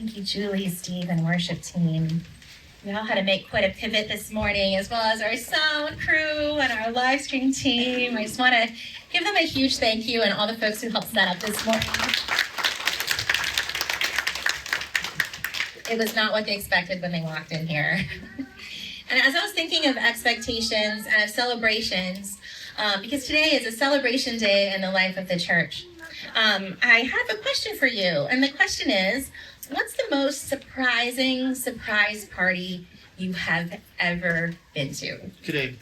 Thank you, Julie, Steve, and worship team. We all had to make quite a pivot this morning, as well as our sound crew and our live stream team. I just want to give them a huge thank you and all the folks who helped set up this morning. It was not what they expected when they walked in here. And as I was thinking of expectations and of celebrations, because today is a celebration day in the life of the church, I have a question for you. And the question is, what's the most surprising surprise party you have ever been to? Today.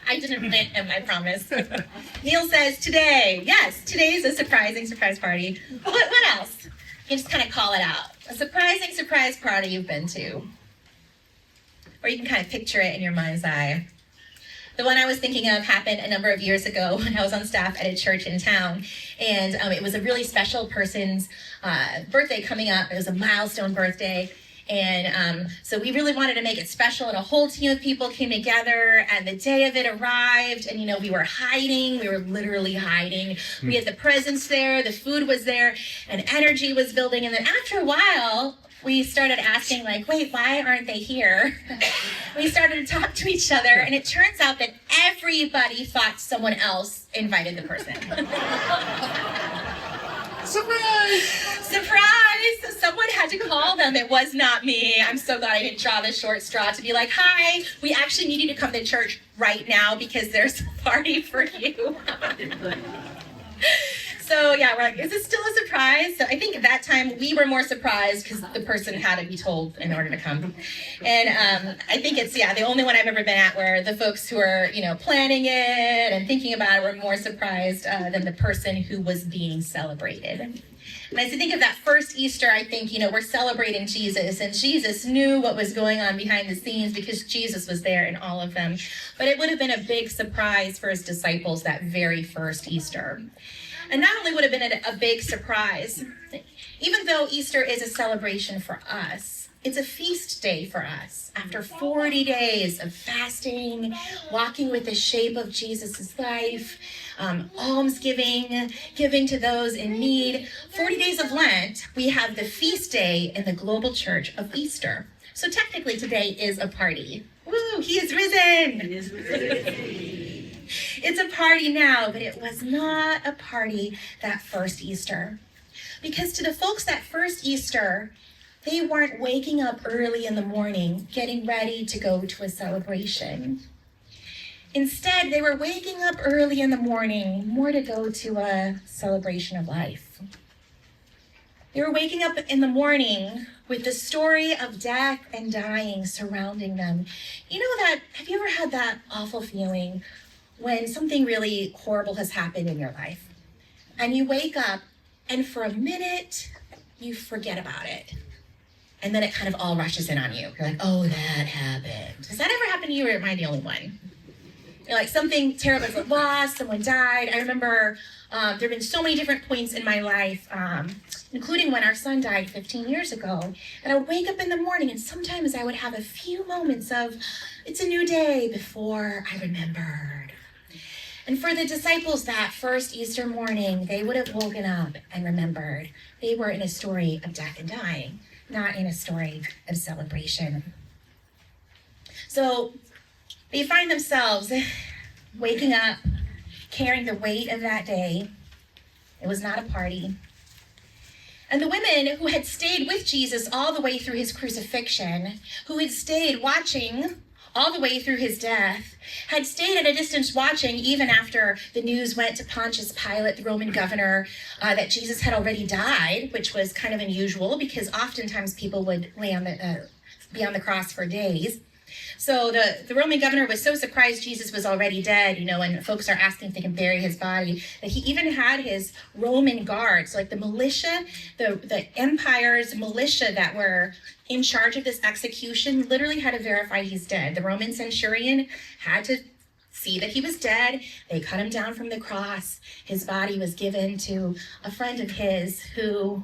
I didn't plant him, I promise. Neil says today. Yes, today's a surprising surprise party. What else? You can just kind of call it out. A surprising surprise party you've been to. Or you can kind of picture it in your mind's eye. The one I was thinking of happened a number of years ago when I was on staff at a church in town. And it was a really special person's birthday coming up. It was a milestone birthday. And so we really wanted to make it special, and a whole team of people came together, and the day of it arrived, and we were hiding. We were literally hiding. We had the presents there, the food was there, and energy was building. And then after a while, we started asking, wait, why aren't they here? We started to talk to each other, and it turns out that everybody thought someone else invited the person. Surprise! Surprise! Someone had to call them. It was not me. I'm so glad I didn't draw the short straw to be like, hi, we actually need you to come to church right now because there's a party for you. So yeah, we're like, is this still a surprise? So I think at that time we were more surprised because the person had to be told in order to come. And I think it's, the only one I've ever been at where the folks who are, planning it and thinking about it were more surprised than the person who was being celebrated. And as I think of that first Easter, I think, we're celebrating Jesus, and Jesus knew what was going on behind the scenes because Jesus was there in all of them. But it would have been a big surprise for his disciples that very first Easter. And not only would have been a big surprise, even though Easter is a celebration for us, it's a feast day for us. After 40 days of fasting, walking with the shape of Jesus' life, almsgiving, giving to those in need, 40 days of Lent, we have the feast day in the global church of Easter. So technically today is a party. Woo, he is risen! He is risen. It's a party now, but it was not a party that first Easter. Because to the folks that first Easter, they weren't waking up early in the morning, getting ready to go to a celebration. Instead, they were waking up early in the morning, more to go to a celebration of life. They were waking up in the morning with the story of death and dying surrounding them. Have you ever had that awful feeling when something really horrible has happened in your life and you wake up and for a minute you forget about it and then it kind of all rushes in on you? You're like, oh, that happened. Has that ever happened to you, or am I the only one? You're like, something terrible was lost, someone died. I remember there have been so many different points in my life, including when our son died 15 years ago, and I would wake up in the morning and sometimes I would have a few moments of, it's a new day, before I remembered. And for the disciples that first Easter morning, they would have woken up and remembered. They were in a story of death and dying, not in a story of celebration. So they find themselves waking up, carrying the weight of that day. It was not a party. And the women who had stayed with Jesus all the way through his crucifixion, who had stayed watching all the way through his death, had stayed at a distance watching even after the news went to Pontius Pilate, the Roman governor, that Jesus had already died, which was kind of unusual because oftentimes people would be on the cross for days. So the Roman governor was so surprised Jesus was already dead, and folks are asking if they can bury his body, that he even had his Roman guards, like the militia, the empire's militia that were in charge of this execution, literally had to verify he's dead. The Roman centurion had to see that he was dead. They cut him down from the cross. His body was given to a friend of his who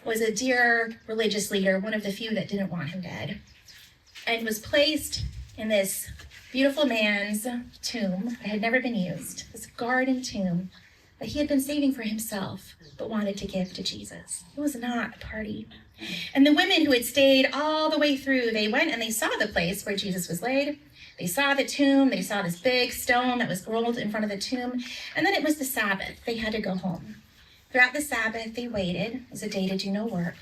was a dear religious leader, one of the few that didn't want him dead, and was placed in this beautiful man's tomb that had never been used, this garden tomb that he had been saving for himself, but wanted to give to Jesus. It was not a party. And the women who had stayed all the way through, they went and they saw the place where Jesus was laid. They saw the tomb. They saw this big stone that was rolled in front of the tomb. And then it was the Sabbath. They had to go home. Throughout the Sabbath, they waited. It was a day to do no work.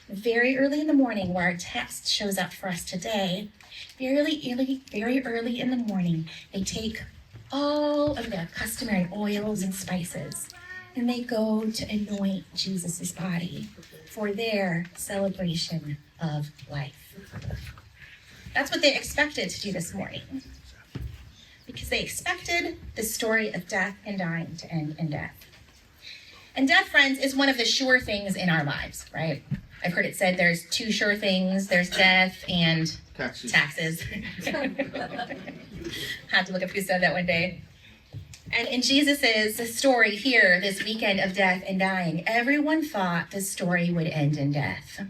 Very early in the morning, where our text shows up for us today, very early in the morning, they take all of the customary oils and spices, and they go to anoint Jesus' body for their celebration of life. That's what they expected to do this morning, because they expected the story of death and dying to end in death. And death, friends, is one of the sure things in our lives, right? I've heard it said there's two sure things. There's death and taxes. Had to look up who said that one day. And in Jesus' story here, this weekend of death and dying, everyone thought the story would end in death.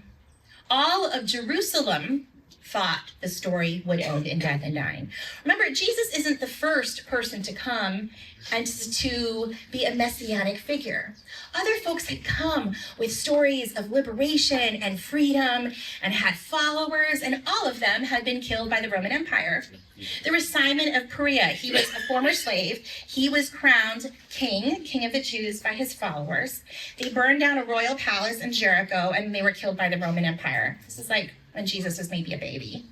All of Jerusalem thought the story would end in death and dying. Remember, Jesus isn't the first person to come and to be a messianic figure. Other folks had come with stories of liberation and freedom and had followers, and all of them had been killed by the Roman Empire. There was Simon of Perea. He was a former slave. He was crowned king of the Jews by his followers. They burned down a royal palace in Jericho, and they were killed by the Roman Empire. This is like when Jesus was maybe a baby.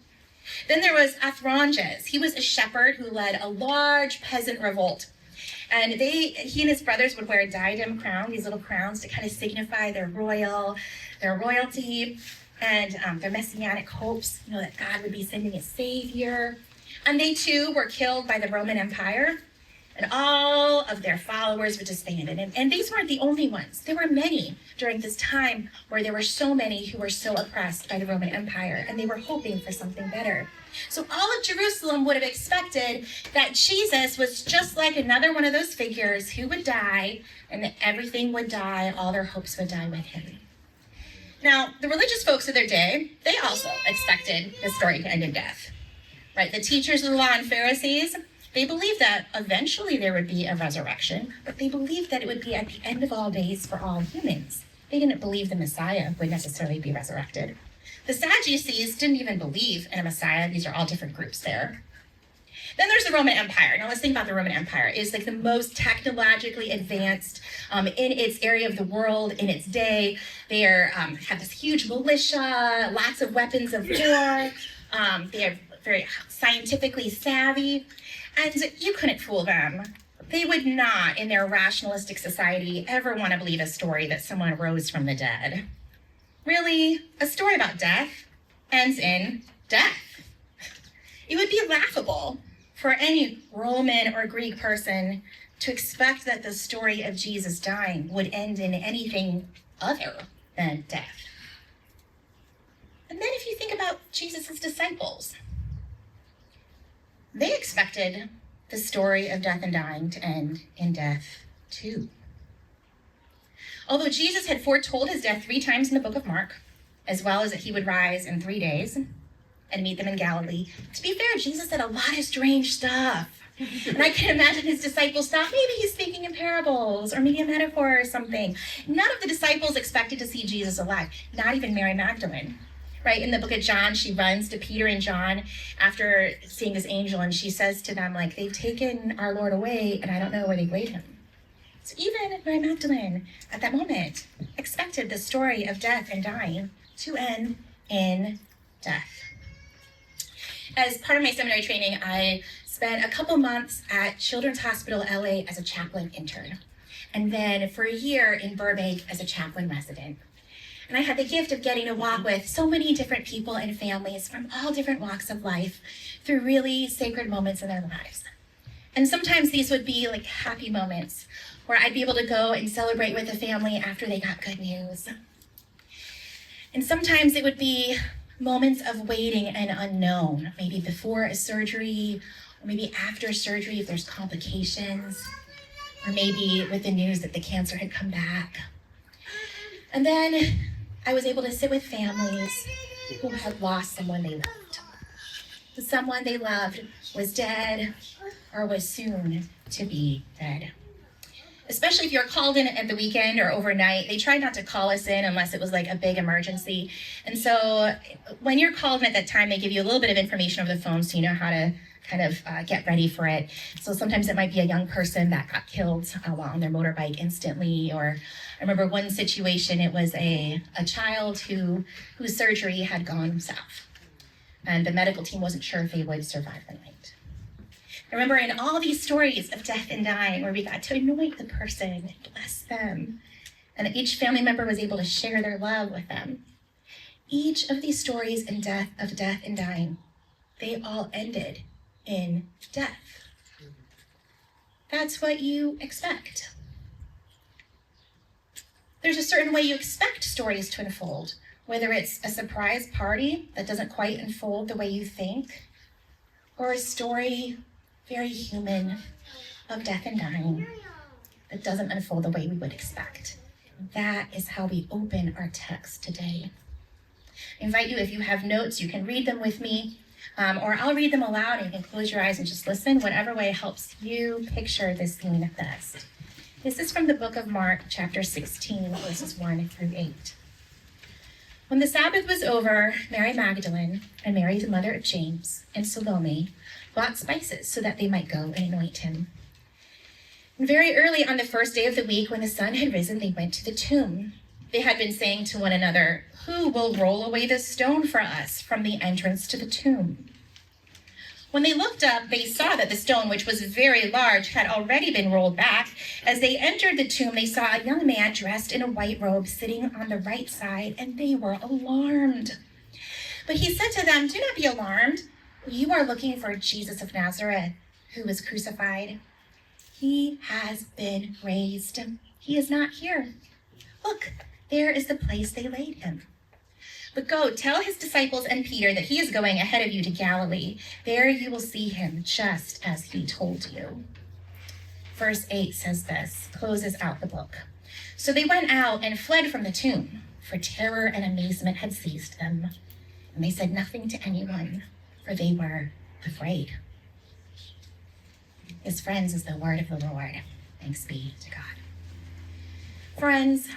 Then there was Athronges. He was a shepherd who led a large peasant revolt. And he and his brothers would wear a diadem crown, these little crowns to kind of signify their royalty and their messianic hopes, that God would be sending a savior. And they too were killed by the Roman Empire, and all of their followers were disbanded. And these weren't the only ones. There were many during this time where there were so many who were so oppressed by the Roman Empire, and they were hoping for something better. So all of Jerusalem would have expected that Jesus was just like another one of those figures who would die, and that everything would die, all their hopes would die with him. Now, the religious folks of their day, they also expected the story to end in death, right? The teachers of the law and Pharisees, they believed that eventually there would be a resurrection, but they believed that it would be at the end of all days for all humans. They didn't believe the Messiah would necessarily be resurrected. The Sadducees didn't even believe in a Messiah. These are all different groups there. Then there's the Roman Empire. Now let's think about the Roman Empire. It's like the most technologically advanced in its area of the world in its day. They have this huge militia, lots of weapons of war. They are very scientifically savvy, and you couldn't fool them. They would not, in their rationalistic society, ever want to believe a story that someone rose from the dead. Really, a story about death ends in death. It would be laughable for any Roman or Greek person to expect that the story of Jesus dying would end in anything other than death. And then if you think about Jesus' disciples, they expected the story of death and dying to end in death too. Although Jesus had foretold his death 3 times in the book of Mark, as well as that he would rise in 3 days and meet them in Galilee, to be fair, Jesus said a lot of strange stuff. And I can imagine his disciples thought maybe he's speaking in parables or maybe a metaphor or something. None of the disciples expected to see Jesus alive, not even Mary Magdalene. Right, in the book of John, she runs to Peter and John after seeing this angel, and she says to them, they've taken our Lord away, and I don't know where they laid him. So even Mary Magdalene, at that moment, expected the story of death and dying to end in death. As part of my seminary training, I spent a couple months at Children's Hospital LA as a chaplain intern, and then for a year in Burbank as a chaplain resident. And I had the gift of getting to walk with so many different people and families from all different walks of life through really sacred moments in their lives. And sometimes these would be happy moments where I'd be able to go and celebrate with the family after they got good news. And sometimes it would be moments of waiting and unknown, maybe before a surgery, or maybe after surgery if there's complications, or maybe with the news that the cancer had come back. And then I was able to sit with families who had lost someone they loved. The someone they loved was dead or was soon to be dead. especially if you're called in at the weekend or overnight, they tried not to call us in unless it was like a big emergency. And so when you're called in at that time, they give you a little bit of information over the phone so you know how to kind of get ready for it. So sometimes it might be a young person that got killed while on their motorbike instantly. Or I remember one situation, it was a child whose surgery had gone south. And the medical team wasn't sure if they would survive the night. I remember in all these stories of death and dying where we got to anoint the person and bless them, and each family member was able to share their love with them. Each of these stories of death and dying, they all ended in death. That's what you expect. There's a certain way you expect stories to unfold, whether it's a surprise party that doesn't quite unfold the way you think, or a story very human of death and dying that doesn't unfold the way we would expect. That is how we open our text today. I invite you, if you have notes, you can read them with me, or I'll read them aloud and you can close your eyes and just listen, whatever way helps you picture this scene best. This is from the book of Mark, chapter 16, verses 1 through 8. When the Sabbath was over, Mary Magdalene and Mary, the mother of James, and Salome bought spices so that they might go and anoint him. And very early on the first day of the week, when the sun had risen, they went to the tomb. They had been saying to one another, "Who will roll away the stone for us from the entrance to the tomb?" When they looked up, they saw that the stone, which was very large, had already been rolled back. As they entered the tomb, they saw a young man dressed in a white robe sitting on the right side, and they were alarmed. But he said to them, "Do not be alarmed. You are looking for Jesus of Nazareth, who was crucified. He has been raised. He is not here. Look, there is the place they laid him. But go, tell his disciples and Peter that he is going ahead of you to Galilee. There you will see him, just as he told you." Verse 8 says this, closes out the book. So they went out and fled from the tomb, for terror and amazement had seized them. And they said nothing to anyone, for they were afraid. His friends is the word of the Lord. Thanks be to God. Friends,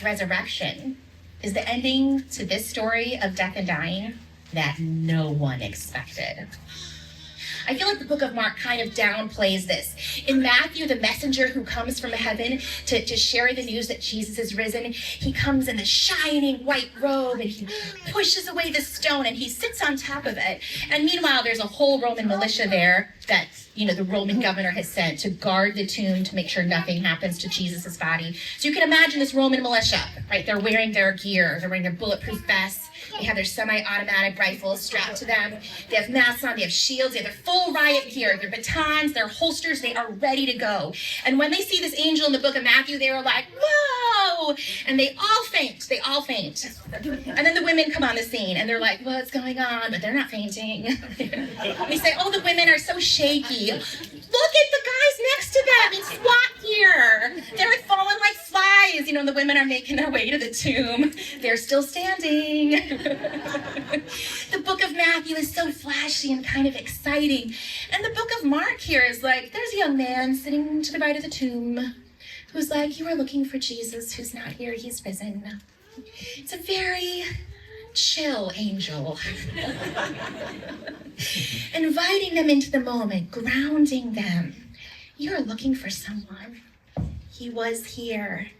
resurrection is the ending to this story of death and dying that no one expected. I feel like the book of Mark kind of downplays this. In Matthew, the messenger who comes from heaven to share the news that Jesus is risen, he comes in the shining white robe and he pushes away the stone and he sits on top of it. And meanwhile, there's a whole Roman militia there that, the Roman governor has sent to guard the tomb to make sure nothing happens to Jesus' body. So you can imagine this Roman militia, right? They're wearing their gear. They're wearing their bulletproof vests. They have their semi-automatic rifles strapped to them. They have masks on. They have shields. They have their full riot gear, their batons, their holsters. They are ready to go. And when they see this angel in the book of Matthew, they are like, "Whoa!" And they all faint. They all faint. And then the women come on the scene, and they're like, "What's going on?" But they're not fainting. They say, "Oh, the women are so shaky. Look at the guys next to them in SWAT gear. They're falling like flies." And the women are making their way to the tomb. They're still standing. The book of Matthew is so flashy and kind of exciting. And the book of Mark here is like, there's a young man sitting to the right of the tomb who's like, "You are looking for Jesus, who's not here, he's risen." It's a very chill angel. Inviting them into the moment, grounding them. You're looking for someone. He was here.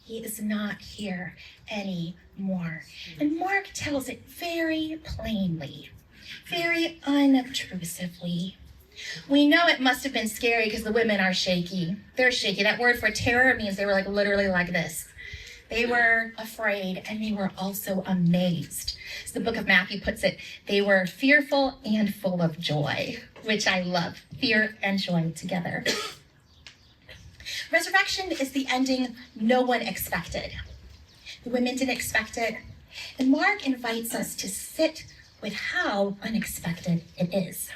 He is not here anymore. And Mark tells it very plainly, very unobtrusively. We know it must have been scary because the women are shaky. They're shaky. That word for terror means they were like literally like this. They were afraid and they were also amazed. As the book of Matthew puts it, they were fearful and full of joy, which I love. Fear and joy together. Resurrection is the ending no one expected. The women didn't expect it. And Mark invites us to sit with how unexpected it is.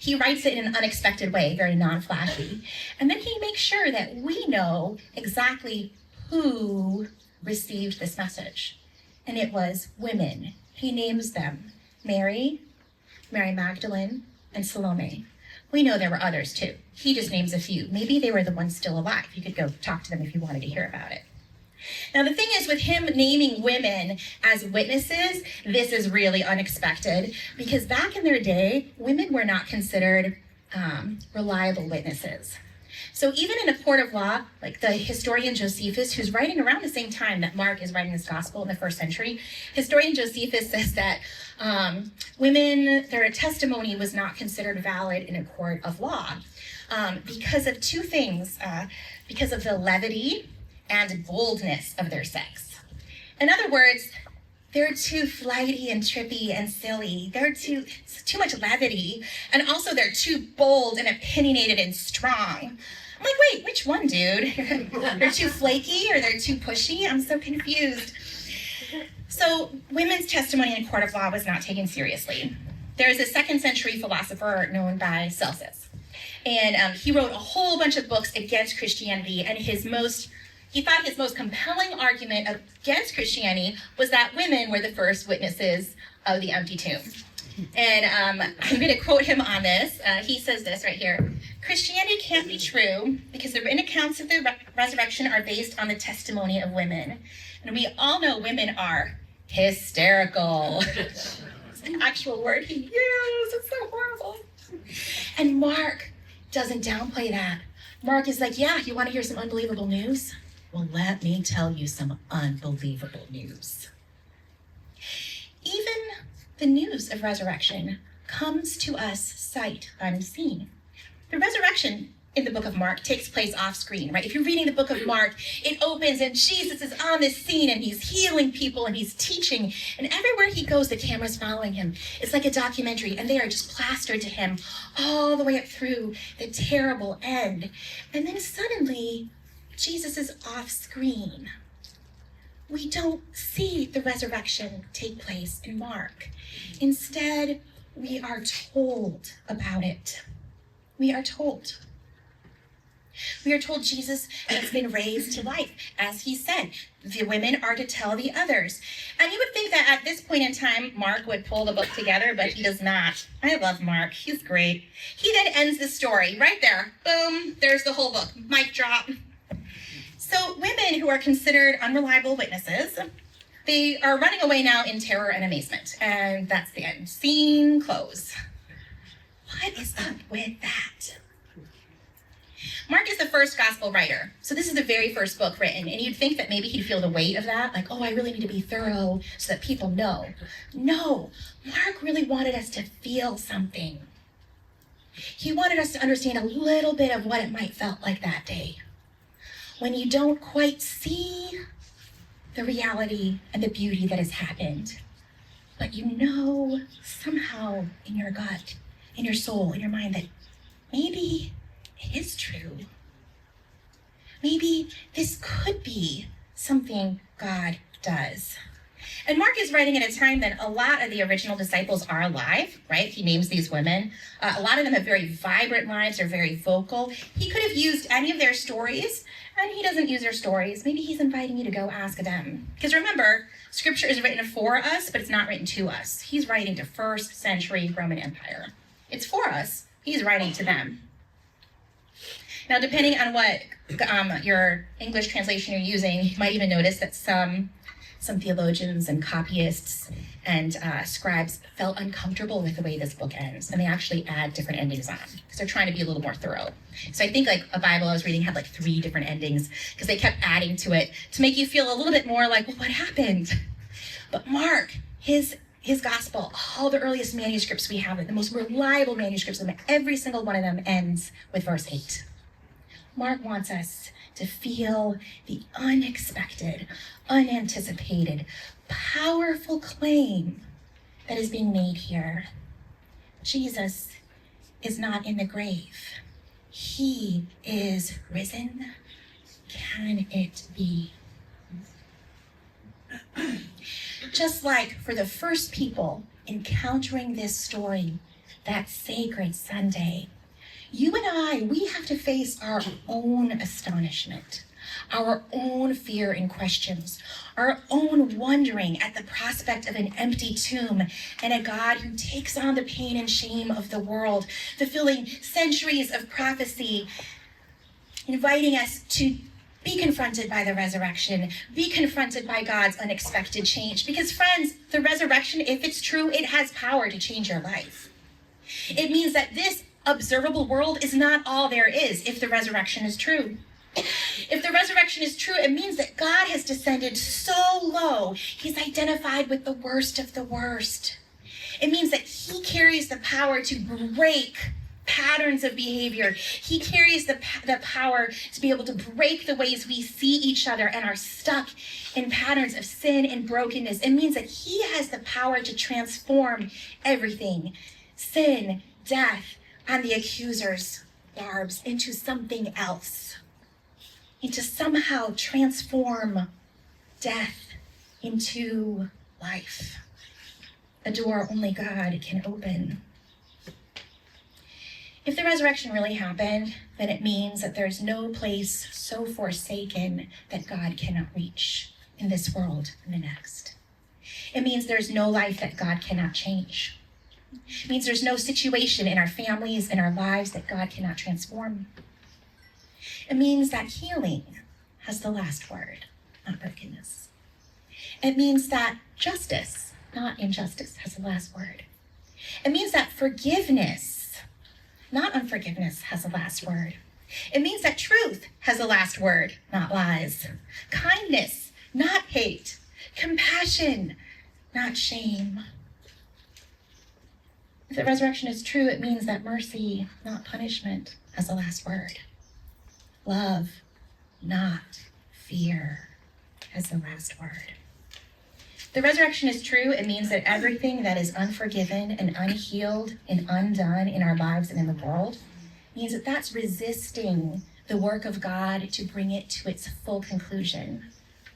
He writes it in an unexpected way, very non-flashy. And then he makes sure that we know exactly who received this message. And it was women. He names them Mary, Mary Magdalene, and Salome. We know there were others too. He just names a few. Maybe they were the ones still alive. You could go talk to them if you wanted to hear about it. Now, the thing is, with him naming women as witnesses, this is really unexpected because back in their day, women were not considered reliable witnesses. So even in a court of law, like the historian Josephus, who's writing around the same time that Mark is writing this gospel in the first century, historian Josephus says that women, their testimony was not considered valid in a court of law because of two things, because of the levity and boldness of their sex. In other words, they're too flighty and trippy and silly. It's too much levity. And also they're too bold and opinionated and strong. I'm like, wait, which one, dude? They're too flaky or they're too pushy? I'm so confused. So women's testimony in a court of law was not taken seriously. There's a 2nd century philosopher known by Celsus. And he wrote a whole bunch of books against Christianity, and he thought his most compelling argument against Christianity was that women were the first witnesses of the empty tomb. And I'm going to quote him on this. He says this right here. Christianity can't be true because the written accounts of the resurrection are based on the testimony of women. And we all know women are hysterical. It's the actual word he used. It's so horrible. And Mark doesn't downplay that. Mark is like, yeah, you want to hear some unbelievable news? Well, let me tell you some unbelievable news. Even the news of resurrection comes to us sight unseen. The resurrection in the book of Mark takes place off screen, right? If you're reading the book of Mark, it opens and Jesus is on this scene and he's healing people and he's teaching. And everywhere he goes, the camera's following him. It's like a documentary and they are just plastered to him all the way up through the terrible end. And then suddenly, Jesus is off screen. We don't see the resurrection take place in Mark. Instead, we are told about it. We are told. We are told Jesus has been raised to life. As he said, the women are to tell the others. And you would think that at this point in time, Mark would pull the book together, but he does not. I love Mark. He's great. He then ends the story right there. Boom, there's the whole book. Mic drop. So women who are considered unreliable witnesses, they are running away now in terror and amazement. And that's the end. Scene close. What is up with that? Mark is the first gospel writer. So this is the very first book written. And you'd think that maybe he'd feel the weight of that. Like, oh, I really need to be thorough so that people know. No, Mark really wanted us to feel something. He wanted us to understand a little bit of what it might felt like that day. When you don't quite see the reality and the beauty that has happened, but you know somehow in your gut, in your soul, in your mind that maybe it is true. Maybe this could be something God does. And Mark is writing at a time that a lot of the original disciples are alive, right? He names these women. A lot of them have very vibrant lives, they're very vocal. He could have used any of their stories, and he doesn't use their stories. Maybe he's inviting you to go ask them. Because remember, scripture is written for us, but it's not written to us. He's writing to 1st century Roman Empire. It's for us. He's writing to them. Now, depending on what your English translation you're using, you might even notice that some theologians and copyists and scribes felt uncomfortable with the way this book ends, and they actually add different endings on because they're trying to be a little more thorough. So I think like a Bible I was reading had like 3 different endings because they kept adding to it to make you feel a little bit more like, well, what happened? But Mark, his gospel, all the earliest manuscripts we have, the most reliable manuscripts, every single one of them ends with verse 8. Mark wants us to feel the unexpected, unanticipated, powerful claim that is being made here. Jesus is not in the grave. He is risen. Can it be? Just like for the first people encountering this story that sacred Sunday, you and I, we have to face our own astonishment, our own fear and questions, our own wondering at the prospect of an empty tomb, and a God who takes on the pain and shame of the world, fulfilling centuries of prophecy, inviting us to be confronted by the resurrection, be confronted by God's unexpected change. Because friends, the resurrection, if it's true, it has power to change your life. It means that this observable world is not all there is if the resurrection is true. If the resurrection is true, it means that God has descended so low, he's identified with the worst of the worst. It means that he carries the power to break patterns of behavior. He carries the power to be able to break the ways we see each other and are stuck in patterns of sin and brokenness. It means that he has the power to transform everything, sin, death, and the accuser's barbs, into something else, and to somehow transform death into life, a door only God can open. If the resurrection really happened, then it means that there's no place so forsaken that God cannot reach in this world and the next. It means there's no life that God cannot change. It means there's no situation in our families, in our lives, that God cannot transform. It means that healing has the last word, not brokenness. It means that justice, not injustice, has the last word. It means that forgiveness, not unforgiveness, has the last word. It means that truth has the last word, not lies. Kindness, not hate. Compassion, not shame. If the resurrection is true, it means that mercy, not punishment, has the last word. Love, not fear, has the last word. If the resurrection is true, it means that everything that is unforgiven and unhealed and undone in our lives and in the world means that that's resisting the work of God to bring it to its full conclusion,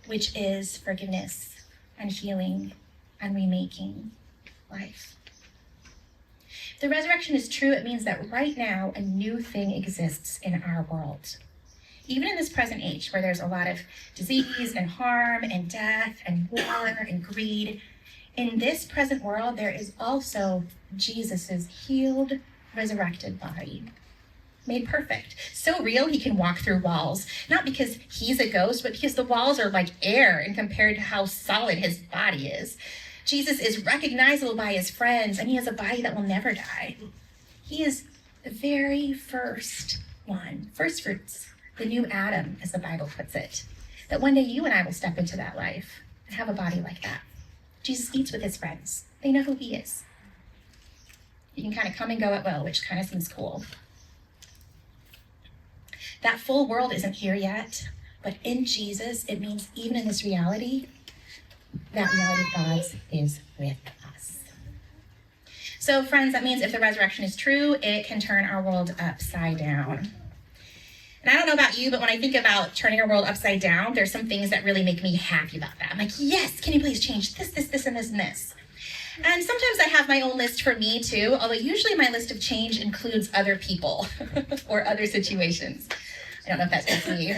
which is forgiveness and healing and remaking life. If the resurrection is true, it means that right now a new thing exists in our world. Even in this present age, where there's a lot of disease and harm and death and war and greed, in this present world, there is also Jesus's healed, resurrected body, made perfect. So real, he can walk through walls, not because he's a ghost, but because the walls are like air and compared to how solid his body is. Jesus is recognizable by his friends, and he has a body that will never die. He is the very first one, first fruits, the new Adam, as the Bible puts it, that one day you and I will step into that life and have a body like that. Jesus eats with his friends. They know who he is. He can kind of come and go at will, which kind of seems cool. That full world isn't here yet, but in Jesus, it means even in this reality, that reality of God's is with us. So friends, that means if the resurrection is true, it can turn our world upside down. And I don't know about you, but when I think about turning our world upside down, there's some things that really make me happy about that. I'm like, yes, can you please change this, and this, and this? And sometimes I have my own list for me too, although usually my list of change includes other people or other situations. I don't know if that's just me.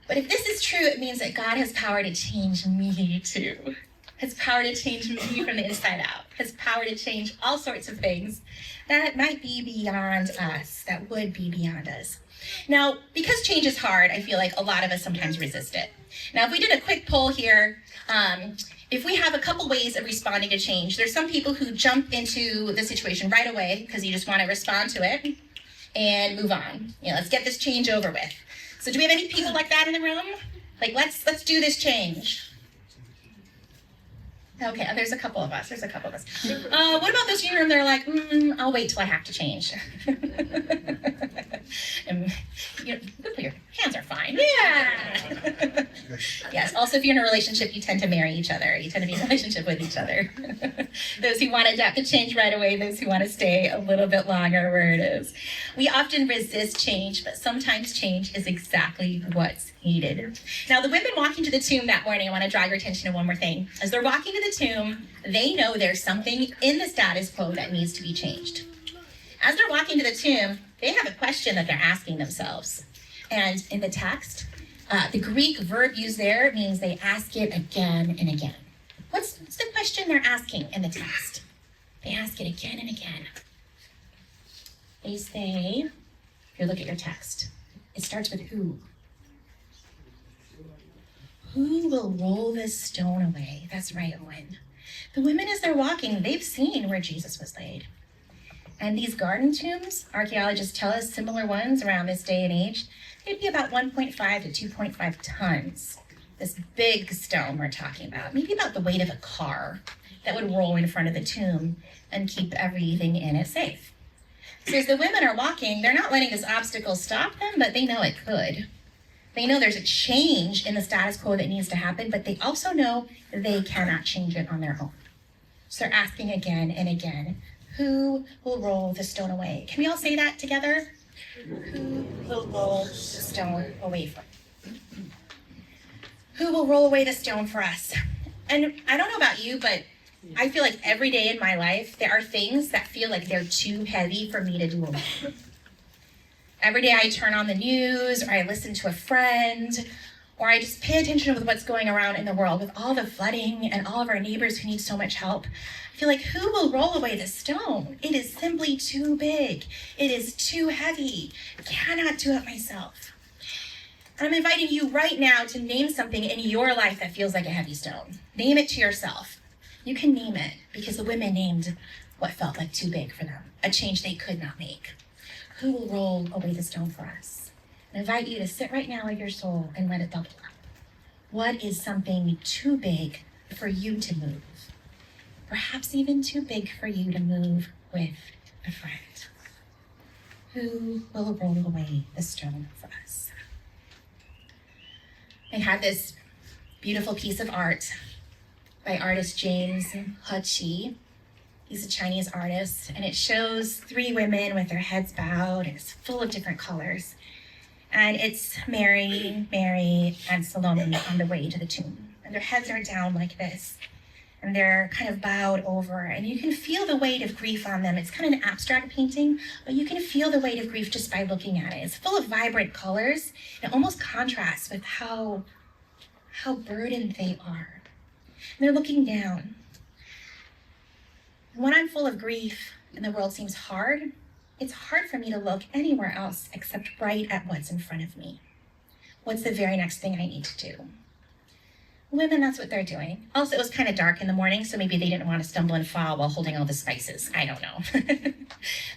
But if this is true, it means that God has power to change me too. Has power to change me from the inside out. Has power to change all sorts of things that might be beyond us, that would be beyond us. Now, because change is hard, I feel like a lot of us sometimes resist it. Now, if we did a quick poll here, if we have a couple ways of responding to change, there's some people who jump into the situation right away because you just want to respond to it and move on. Let's get this change over with. So do we have any people like that in the room? Like, let's do this change. Okay, there's a couple of us. What about those in your room that are like, I'll wait till I have to change? And, your hands are fine. Yeah. Yes, also if you're in a relationship, you tend to marry each other. You tend to be in a relationship with each other. Those who want to adapt to change right away, those who want to stay a little bit longer where it is. We often resist change, but sometimes change is exactly what's needed. Now, the women walking to the tomb that morning, I want to draw your attention to one more thing. As they're walking to the tomb, they know there's something in the status quo that needs to be changed. As they're walking to the tomb, they have a question that they're asking themselves. And in the text, The Greek verb used there means they ask it again and again. What's the question they're asking in the text? They ask it again and again. They say, if you look at your text, it starts with who. Who will roll this stone away? That's right, Owen. The women, as they're walking, they've seen where Jesus was laid. And these garden tombs, archaeologists tell us similar ones around this day and age, they'd be about 1.5 to 2.5 tons. This big stone we're talking about, maybe about the weight of a car that would roll in front of the tomb and keep everything in it safe. So as the women are walking, they're not letting this obstacle stop them, but they know it could. They know there's a change in the status quo that needs to happen, but they also know they cannot change it on their own. So they're asking again and again, who will roll the stone away? Can we all say that together? Who will roll the stone away for us? Who will roll away the stone for us? And I don't know about you, but I feel like every day in my life, there are things that feel like they're too heavy for me to do alone. Every day I turn on the news, or I listen to a friend, or I just pay attention with what's going around in the world with all the flooding and all of our neighbors who need so much help. I feel like, who will roll away the stone? It is simply too big. It is too heavy. I cannot do it myself. And I'm inviting you right now to name something in your life that feels like a heavy stone. Name it to yourself. You can name it because the women named what felt like too big for them, a change they could not make. Who will roll away the stone for us? I invite you to sit right now in your soul and let it bubble up. What is something too big for you to move? Perhaps even too big for you to move with a friend. Who will roll away the stone for us? I had this beautiful piece of art by artist James He. He's a Chinese artist, and it shows three women with their heads bowed, and it's full of different colors. And it's Mary, and Salome on the way to the tomb. And their heads are down like this, and they're kind of bowed over, and you can feel the weight of grief on them. It's kind of an abstract painting, but you can feel the weight of grief just by looking at it. It's full of vibrant colors. It almost contrasts with how burdened they are. And they're looking down. When I'm full of grief and the world seems hard, it's hard for me to look anywhere else except right at what's in front of me. What's the very next thing I need to do? Women, that's what they're doing. Also, it was kind of dark in the morning, so maybe they didn't want to stumble and fall while holding all the spices. I don't know.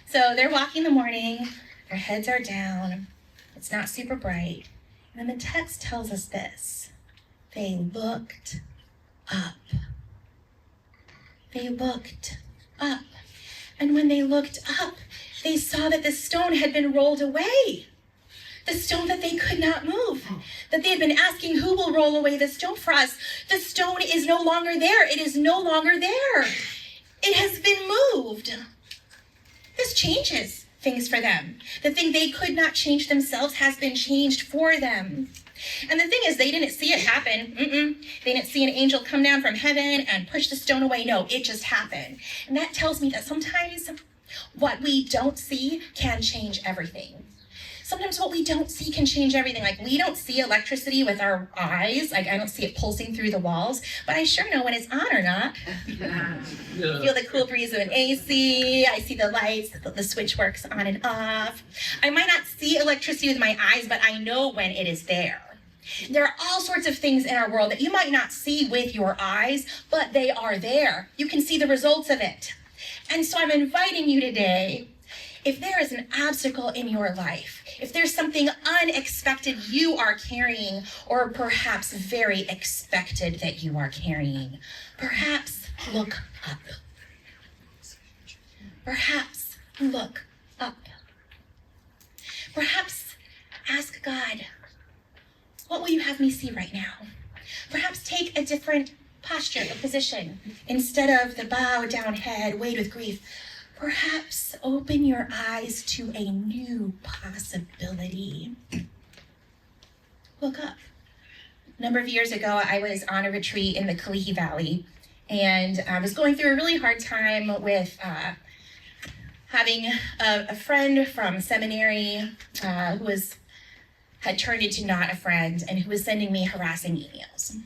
So they're walking in the morning, their heads are down, it's not super bright, and then the text tells us this. They looked up. They looked up. And when they looked up, they saw that the stone had been rolled away. The stone that they could not move. That they had been asking, who will roll away the stone for us? The stone is no longer there. It is no longer there. It has been moved. This changes things for them. The thing they could not change themselves has been changed for them. And the thing is, they didn't see it happen. They didn't see an angel come down from heaven and push the stone away. No, it just happened. And that tells me that sometimes what we don't see can change everything. Sometimes what we don't see can change everything. Like, we don't see electricity with our eyes. Like, I don't see it pulsing through the walls, but I sure know when it's on or not. I feel the cool breeze of an AC. I see the lights, the switch works on and off. I might not see electricity with my eyes, but I know when it is there. There are all sorts of things in our world that you might not see with your eyes, but they are there. You can see the results of it. And so I'm inviting you today, if there is an obstacle in your life, if there's something unexpected you are carrying, or perhaps very expected that you are carrying, perhaps look up. Perhaps look up. Perhaps ask God, what will you have me see right now? Perhaps take a different posture or position. Instead of the bowed down head, weighed with grief, perhaps open your eyes to a new possibility. Look up. A number of years ago, I was on a retreat in the Kalihi Valley, and I was going through a really hard time with having a friend from seminary who was had turned into not a friend and who was sending me harassing emails.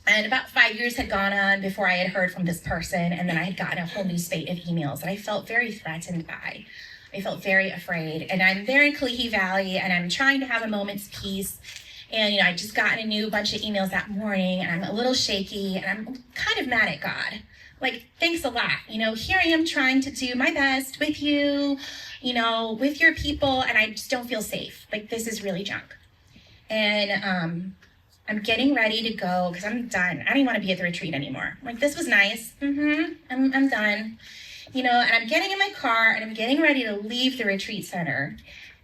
And about 5 years had gone on before I had heard from this person, and then I had gotten a whole new spate of emails that I felt very threatened by. I felt very afraid. And I'm there in Kalihi Valley, and I'm trying to have a moment's peace. And, I just gotten a new bunch of emails that morning, and I'm a little shaky, and I'm kind of mad at God. Like, thanks a lot. Here I am trying to do my best with you, with your people, and I just don't feel safe. Like, this is really junk. And I'm getting ready to go because I'm done. I don't even want to be at the retreat anymore. Like, this was nice. I'm done. And I'm getting in my car, and I'm getting ready to leave the retreat center.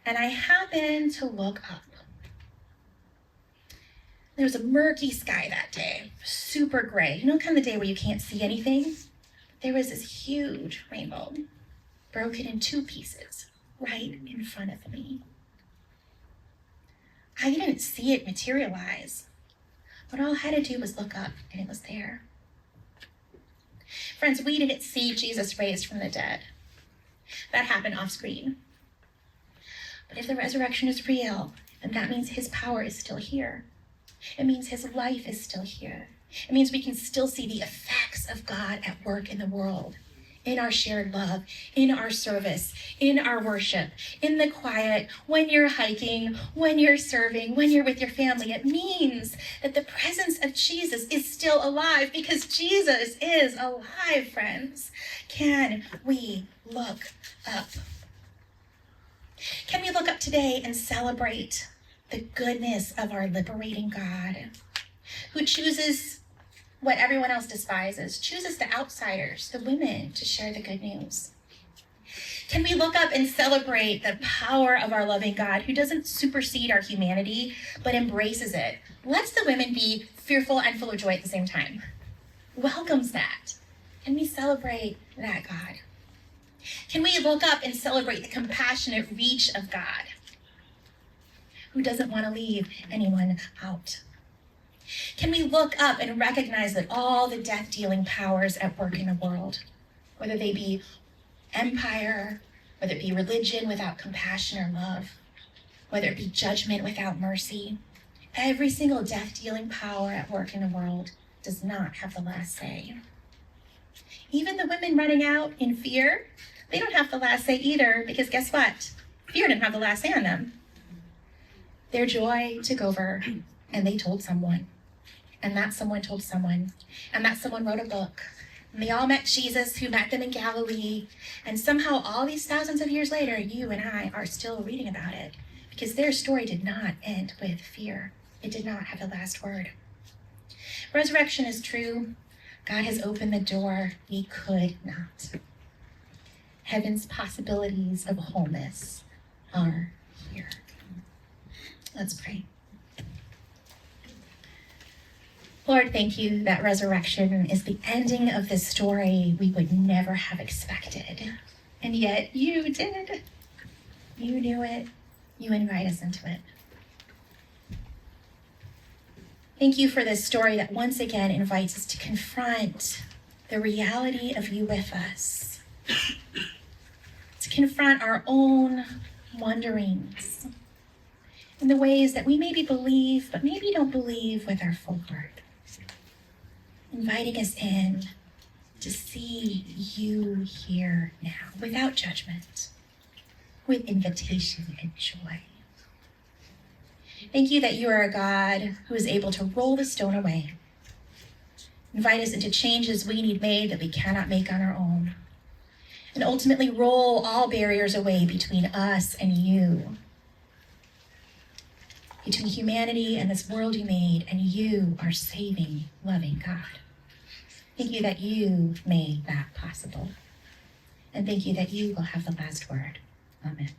And I happen to look up. There was a murky sky that day, super gray. Kind of the day where you can't see anything? There was this huge rainbow, broken in 2 pieces, right in front of me. I didn't see it materialize, but all I had to do was look up, and it was there. Friends, we didn't see Jesus raised from the dead. That happened off screen. But if the resurrection is real, then that means his power is still here. It means his life is still here. It means we can still see the effects of God at work in the world, in our shared love, in our service, in our worship, in the quiet, when you're hiking, when you're serving, when you're with your family. It means that the presence of Jesus is still alive because Jesus is alive, friends. Can we look up? Can we look up today and celebrate the goodness of our liberating God, who chooses what everyone else despises, chooses the outsiders, the women, to share the good news? Can we look up and celebrate the power of our loving God, who doesn't supersede our humanity, but embraces it, lets the women be fearful and full of joy at the same time, welcomes that? Can we celebrate that God? Can we look up and celebrate the compassionate reach of God, who doesn't want to leave anyone out? Can we look up and recognize that all the death-dealing powers at work in the world, whether they be empire, whether it be religion without compassion or love, whether it be judgment without mercy, every single death-dealing power at work in the world does not have the last say. Even the women running out in fear, they don't have the last say either, because guess what? Fear didn't have the last say on them. Their joy took over, and they told someone. And that someone told someone. And that someone wrote a book. And they all met Jesus, who met them in Galilee. And somehow all these thousands of years later, you and I are still reading about it. Because their story did not end with fear. It did not have the last word. Resurrection is true. God has opened the door we could not. Heaven's possibilities of wholeness are here. Let's pray. Lord, thank you that resurrection is the ending of this story we would never have expected. And yet you did. You knew it. You invite us into it. Thank you for this story that once again invites us to confront the reality of you with us, to confront our own wonderings in the ways that we maybe believe, but maybe don't believe with our full heart. Inviting us in to see you here now, without judgment, with invitation and joy. Thank you that you are a God who is able to roll the stone away, invite us into changes we need made that we cannot make on our own, and ultimately roll all barriers away between us and you, between humanity and this world you made and you, our saving, loving God. Thank you that you made that possible. And thank you that you will have the last word. Amen.